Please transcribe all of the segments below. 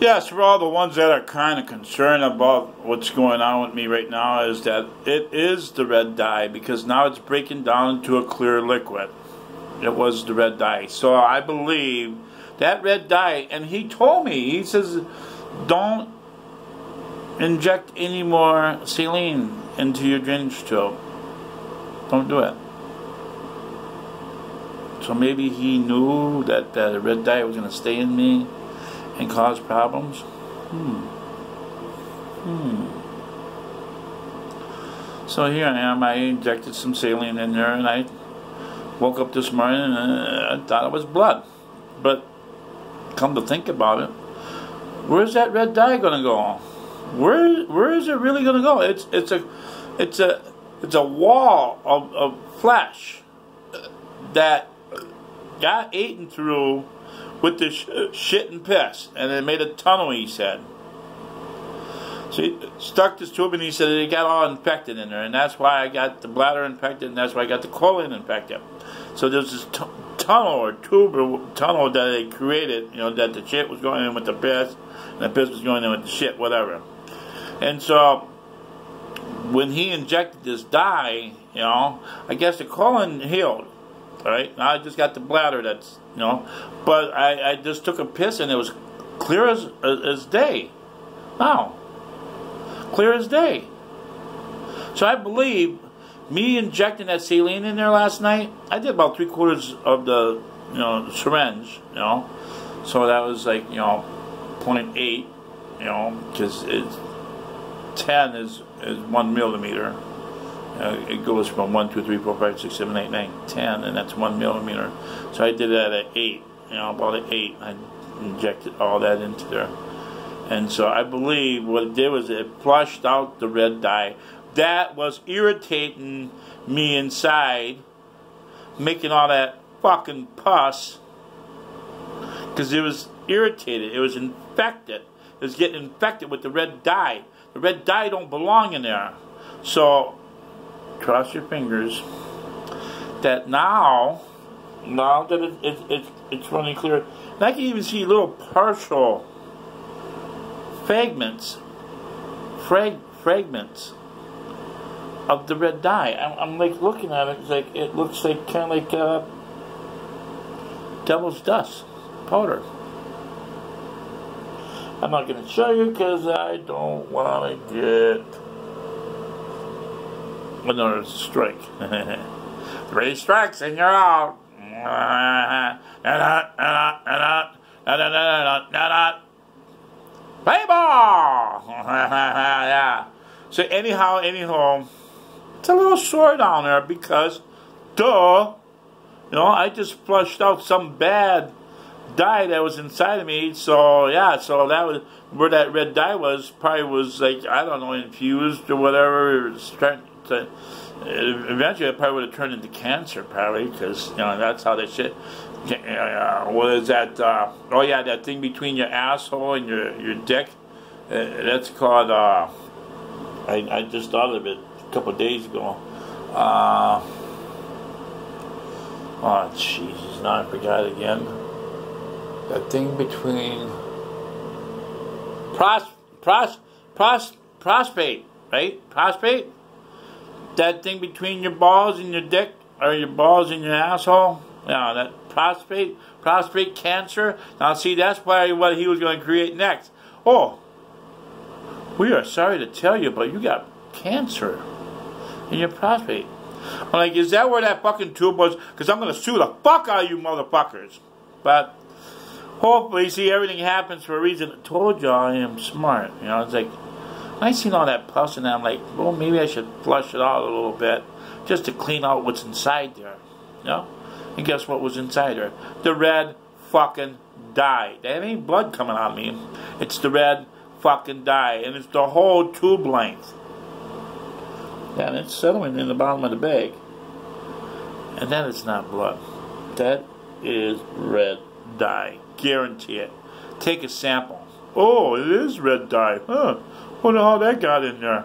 Yes, for all the ones that are kind of concerned about what's going on with me right now, is that it is the red dye, because now it's breaking down into a clear liquid. It was the red dye. So I believe that red dye, and he told me, he says, don't inject any more saline into your drainage tube. Don't do it. So maybe he knew that the red dye was going to stay in me and cause problems. So here I am. I injected some saline in there, and I woke up this morning and I thought it was blood. But come to think about it, where's that red dye going to go? Where is it really going to go? It's a wall of flesh that got eaten through with the shit and piss, and it made a tunnel, he said. So he stuck this tube, and he said it got all infected in there, and that's why I got the bladder infected, and that's why I got the colon infected. So there's this tunnel or tube or tunnel that they created, that the shit was going in with the piss, and the piss was going in with the shit, whatever. And so when he injected this dye, I guess the colon healed. Alright, now I just got the bladder that's, but I just took a piss and it was clear as day. Wow. Clear as day. So I believe me injecting that saline in there last night, I did about 3/4 of the, syringe, so that was like, 0.8, because 10 is 1 millimeter. It goes from 1, 2, 3, 4, 5, 6, 7, 8, 9, 10, and that's 1 millimeter. So I did that at 8, about at 8. I injected all that into there. And so I believe what it did was it flushed out the red dye. That was irritating me inside, making all that fucking pus, because it was irritated. It was infected. It was getting infected with the red dye. The red dye don't belong in there. So cross your fingers that now that it's running clear, and I can even see little partial fragments of the red dye. I'm like looking at it. It's like it looks like kind of like devil's dust powder. I'm not going to show you because I don't want to get another strike. 3 strikes and you're out. Play ball. Yeah. So anyhow, it's a little sore down there because, duh, I just flushed out some bad dye that was inside of me. So yeah, so that was where that red dye was. Probably was like, I don't know, infused or whatever. It was starting to, eventually it probably would have turned into cancer, probably, because that's how that shit. What is that? Oh yeah, that thing between your asshole and your dick. That's called. I just thought of it a couple of days ago. Oh Jesus! Now I forgot again. That thing between prostate, right? Prostate. That thing between your balls and your dick, or your balls and your asshole. Yeah, that prostate cancer. Now see, that's probably what he was going to create next. Oh, we are sorry to tell you, but you got cancer in your prostate. I'm like, is that where that fucking tube was? Because I'm going to sue the fuck out of you motherfuckers. But hopefully, see, everything happens for a reason. I told you I am smart. It's like, I seen all that pus and I'm like, well, maybe I should flush it out a little bit just to clean out what's inside there. And guess what was inside there? The red fucking dye. That ain't blood coming out of me. It's the red fucking dye. And it's the whole tube length. And it's settling in the bottom of the bag. And that is not blood. That is red dye. Guarantee it. Take a sample. Oh, it is red dye. Huh. Wonder how that got in there.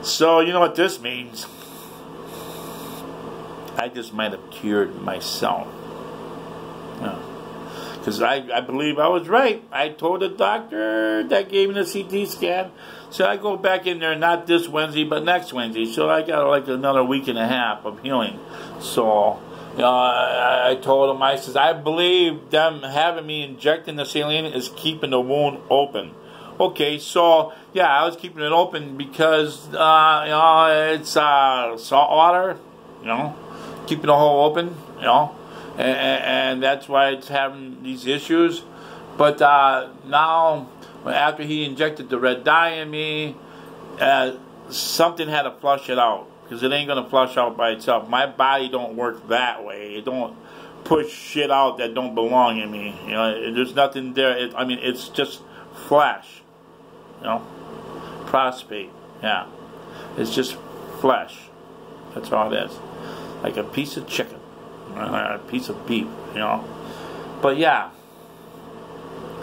So, you know what this means? I just might have cured myself. Because I believe I was right. I told the doctor that gave me the CT scan. So I go back in there not this Wednesday, but next Wednesday. So I got like another week and a half of healing. So I told him, I says, I believe them having me injecting the saline is keeping the wound open. Okay, so yeah, I was keeping it open because it's salt water, keeping the hole open, and that's why it's having these issues. But now, after he injected the red dye in me, something had to flush it out, because it ain't gonna flush out by itself. My body don't work that way. It don't push shit out that don't belong in me. There's nothing there. It's just flesh. Prostate. Yeah, it's just flesh. That's all it is. Like a piece of chicken, a piece of beef. But yeah,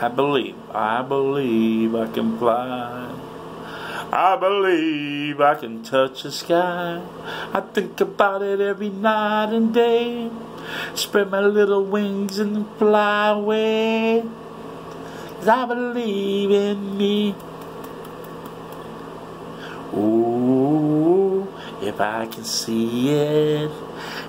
I believe I can fly. I believe I can touch the sky. I think about it every night and day. Spread my little wings and fly away. 'Cause I believe in me. Ooh, if I can see it,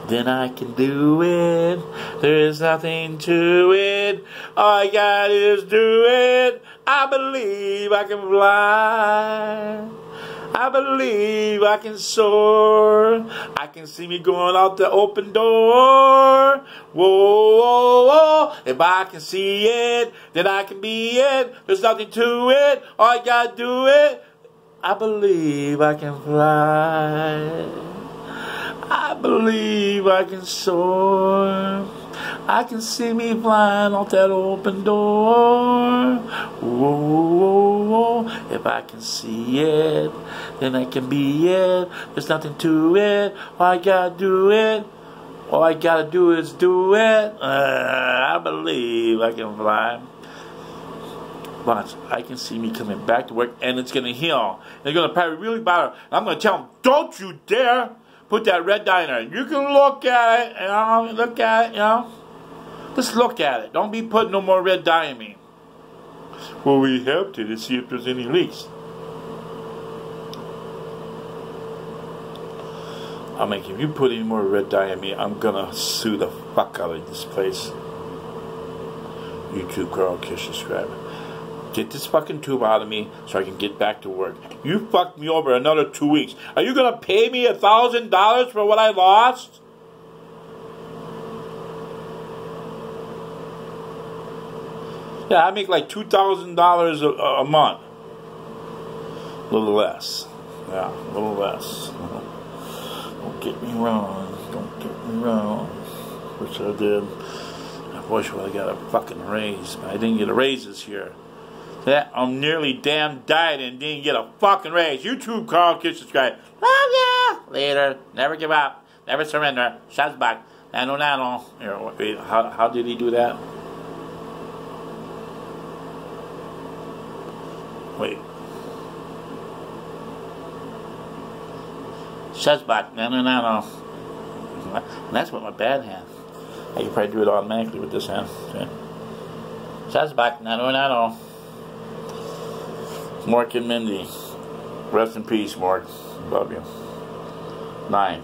then I can do it. There's nothing to it. All I got is do it. I believe I can fly. I believe I can soar. I can see me going out the open door. Whoa, whoa, whoa. If I can see it, then I can be it. There's nothing to it. All I gotta do it. I believe I can fly. I believe I can soar. I can see me flying off that open door. Whoa, whoa, whoa. If I can see it, then I can be it. There's nothing to it. All I gotta do it. All I gotta do is do it. I believe I can fly. Watch, I can see me coming back to work, and it's gonna heal. It's gonna probably really bother. I'm gonna tell him, don't you dare put that red dye in there. You can look at it, look at it, Just look at it. Don't be putting no more red dye in me. Well, we have to see if there's any leaks. If you put any more red dye in me, I'm gonna sue the fuck out of this place. YouTube, Carl Kish, subscribe. Get this fucking tube out of me so I can get back to work. You fucked me over another 2 weeks. Are you gonna pay me $1,000 for what I lost? Yeah, I make like $2,000 a month. A little less. Yeah, a little less. Don't get me wrong. Don't get me wrong. Which I did. I wish I would have got a fucking raise, but I didn't get a raise this year. Yeah, I'm nearly damn died and didn't get a fucking raise. YouTube, Carl Kish, subscribe. Love ya! Later. Never give up. Never surrender. Shots back. Nano, nano. Here, wait, how did he do that? Wait. Shots back. Nano, nano. And that's with my bad hand. I can probably do it automatically with this hand. Okay. Shots back. Nano, nano. Mork and Mindy. Rest in peace, Mork. Love you. 9.